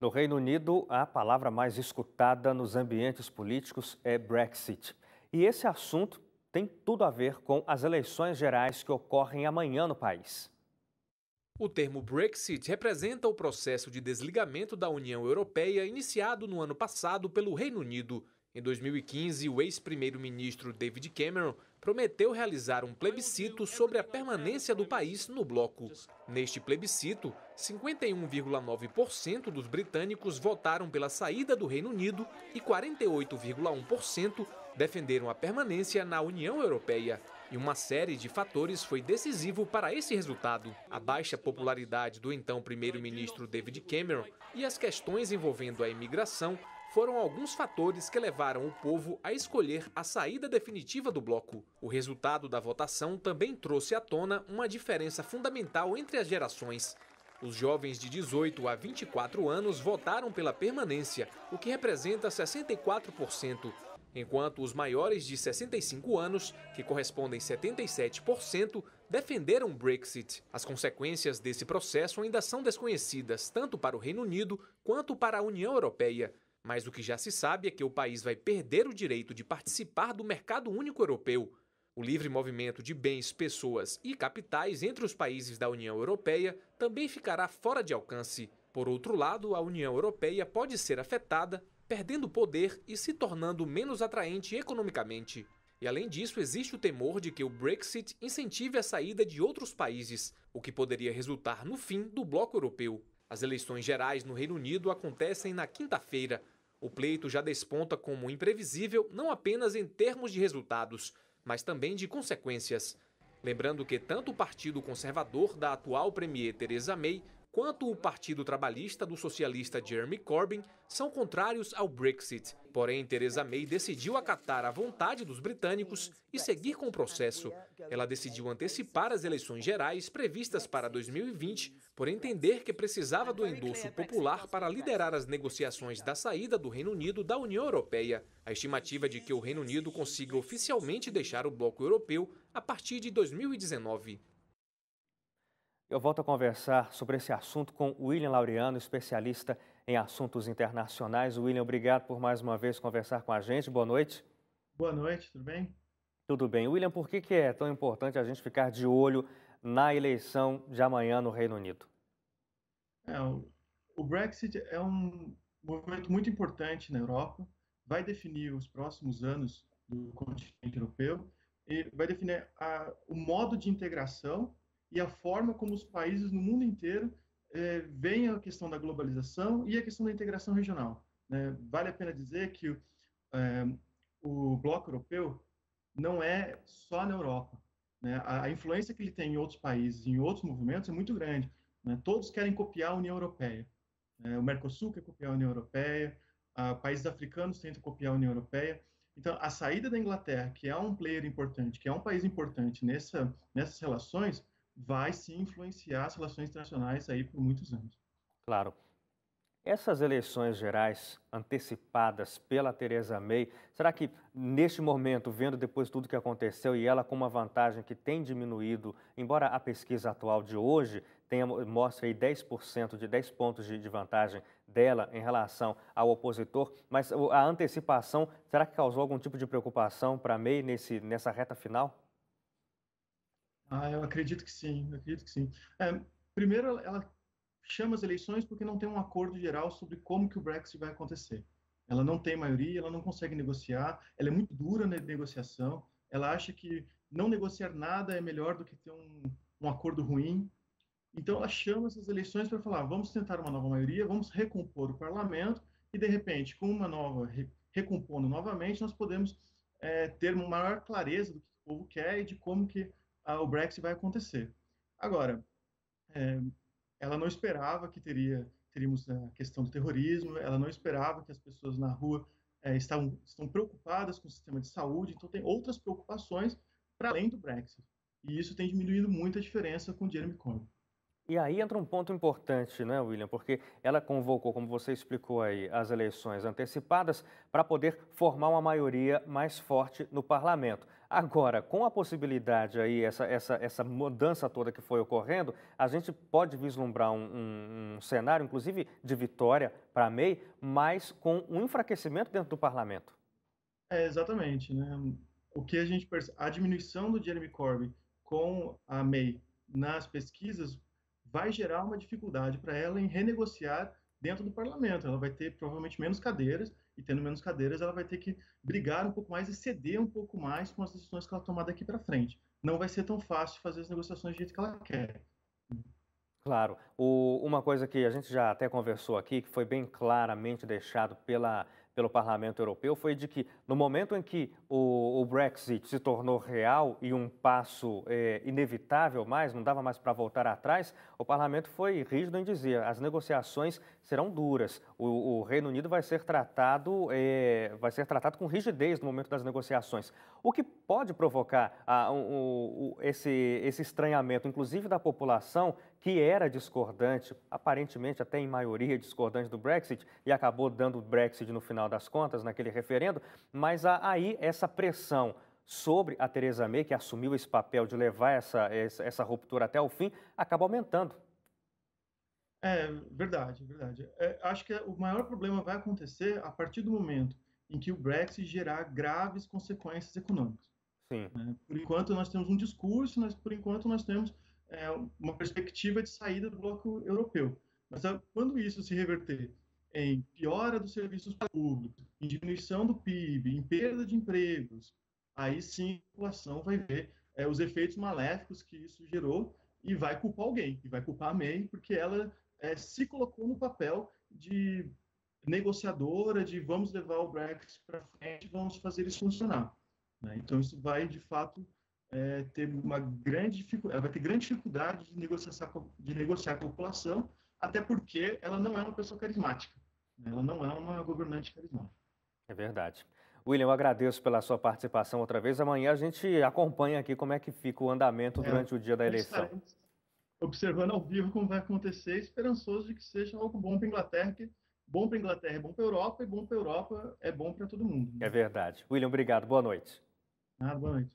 No Reino Unido, a palavra mais escutada nos ambientes políticos é Brexit. E esse assunto tem tudo a ver com as eleições gerais que ocorrem amanhã no país. O termo Brexit representa o processo de desligamento da União Europeia iniciado no ano passado pelo Reino Unido. Em 2015, o ex-primeiro-ministro David Cameron prometeu realizar um plebiscito sobre a permanência do país no bloco. Neste plebiscito, 51,9% dos britânicos votaram pela saída do Reino Unido e 48,1% defenderam a permanência na União Europeia. E uma série de fatores foi decisivo para esse resultado. A baixa popularidade do então primeiro-ministro David Cameron e as questões envolvendo a imigração foram alguns fatores que levaram o povo a escolher a saída definitiva do bloco. O resultado da votação também trouxe à tona uma diferença fundamental entre as gerações. Os jovens de 18 a 24 anos votaram pela permanência, o que representa 64%, enquanto os maiores de 65 anos, que correspondem a 77%, defenderam o Brexit. As consequências desse processo ainda são desconhecidas, tanto para o Reino Unido quanto para a União Europeia. Mas o que já se sabe é que o país vai perder o direito de participar do mercado único europeu. O livre movimento de bens, pessoas e capitais entre os países da União Europeia também ficará fora de alcance. Por outro lado, a União Europeia pode ser afetada, perdendo poder e se tornando menos atraente economicamente. E além disso, existe o temor de que o Brexit incentive a saída de outros países, o que poderia resultar no fim do bloco europeu. As eleições gerais no Reino Unido acontecem na quinta-feira. O pleito já desponta como imprevisível não apenas em termos de resultados, mas também de consequências. Lembrando que tanto o Partido Conservador da atual Premier Theresa May quanto o Partido Trabalhista do socialista Jeremy Corbyn são contrários ao Brexit. Porém, Theresa May decidiu acatar a vontade dos britânicos e seguir com o processo. Ela decidiu antecipar as eleições gerais previstas para 2020, por entender que precisava do endosso popular para liderar as negociações da saída do Reino Unido da União Europeia. A estimativa é de que o Reino Unido consiga oficialmente deixar o bloco europeu a partir de 2019. Eu volto a conversar sobre esse assunto com William Laureano, especialista em assuntos internacionais. William, obrigado por mais uma vez conversar com a gente. Boa noite. Boa noite, tudo bem? Tudo bem. William, por que é tão importante a gente ficar de olho na eleição de amanhã no Reino Unido? O Brexit é um movimento muito importante na Europa, vai definir os próximos anos do continente europeu e vai definir o modo de integração e a forma como os países no mundo inteiro veem a questão da globalização e a questão da integração regional, né? Vale a pena dizer que o bloco europeu não é só na Europa, né? A influência que ele tem em outros países, em outros movimentos, é muito grande, né? Todos querem copiar a União Europeia. O Mercosul quer copiar a União Europeia, países africanos tentam copiar a União Europeia. Então, a saída da Inglaterra, que é um player importante, que é um país importante nessas relações, vai sim influenciar as relações internacionais aí por muitos anos. Claro. Essas eleições gerais antecipadas pela Theresa May, será que neste momento, vendo depois tudo que aconteceu e ela com uma vantagem que tem diminuído, embora a pesquisa atual de hoje mostre aí 10% de 10 pontos de vantagem dela em relação ao opositor, mas a antecipação, será que causou algum tipo de preocupação para a May nessa reta final? Eu acredito que sim, primeiro, ela chama as eleições porque não tem um acordo geral sobre como que o Brexit vai acontecer. Ela não tem maioria, ela não consegue negociar, ela é muito dura na negociação, ela acha que não negociar nada é melhor do que ter um acordo ruim. Então, ela chama essas eleições para falar, vamos tentar uma nova maioria, vamos recompor o parlamento e, de repente, com uma nova, recompondo novamente, nós podemos ter uma maior clareza do que o povo quer e de como que o Brexit vai acontecer. Agora, ela não esperava que teríamos a questão do terrorismo, ela não esperava que as pessoas na rua estão preocupadas com o sistema de saúde, então tem outras preocupações para além do Brexit. E isso tem diminuído muito a diferença com o Jeremy Corbyn. E aí entra um ponto importante, né, William? Porque ela convocou, como você explicou aí, as eleições antecipadas para poder formar uma maioria mais forte no parlamento. Agora, com a possibilidade aí, essa mudança toda que foi ocorrendo, a gente pode vislumbrar um cenário, inclusive, de vitória para a May, mas com um enfraquecimento dentro do parlamento. Exatamente, né? O que a gente percebe, a diminuição do Jeremy Corbyn com a May nas pesquisas vai gerar uma dificuldade para ela em renegociar dentro do parlamento. Ela vai ter provavelmente menos cadeiras, e tendo menos cadeiras, ela vai ter que brigar um pouco mais e ceder um pouco mais com as decisões que ela tomar daqui para frente. Não vai ser tão fácil fazer as negociações do jeito que ela quer. Claro. Uma coisa que a gente já até conversou aqui, que foi bem claramente deixado pelo Parlamento Europeu, foi de que no momento em que o Brexit se tornou real e um passo inevitável mais, não dava mais para voltar atrás, o Parlamento foi rígido em dizer as negociações serão duras. O Reino Unido vai ser tratado com rigidez no momento das negociações. O que pode provocar esse estranhamento, inclusive da população, que era discordante, aparentemente até em maioria discordante do Brexit, e acabou dando o Brexit no final das contas, naquele referendo, mas aí essa pressão sobre a Theresa May, que assumiu esse papel de levar essa ruptura até o fim, acaba aumentando. Verdade, verdade. Acho que o maior problema vai acontecer a partir do momento em que o Brexit gerar graves consequências econômicas. Sim. Por enquanto, nós temos um discurso, mas por enquanto nós temos uma perspectiva de saída do bloco europeu. Mas quando isso se reverter em piora dos serviços públicos, em diminuição do PIB, em perda de empregos, aí sim a população vai ver os efeitos maléficos que isso gerou e vai culpar alguém, e vai culpar a May, porque ela se colocou no papel de negociadora, de vamos levar o Brexit para frente, vamos fazer isso funcionar. Então, isso vai, de fato, ter uma grande dificuldade, ela vai ter grande dificuldade de negociar com a população, até porque ela não é uma pessoa carismática, né? Ela não é uma governante carismática. É verdade. William, eu agradeço pela sua participação outra vez. Amanhã a gente acompanha aqui como é que fica o andamento durante o dia da eleição. Observando ao vivo como vai acontecer, esperançoso de que seja algo bom para a Inglaterra, que bom para a Inglaterra é bom para a Europa, e bom para a Europa é bom para todo mundo, né? É verdade. William, obrigado. Boa noite. Boa noite.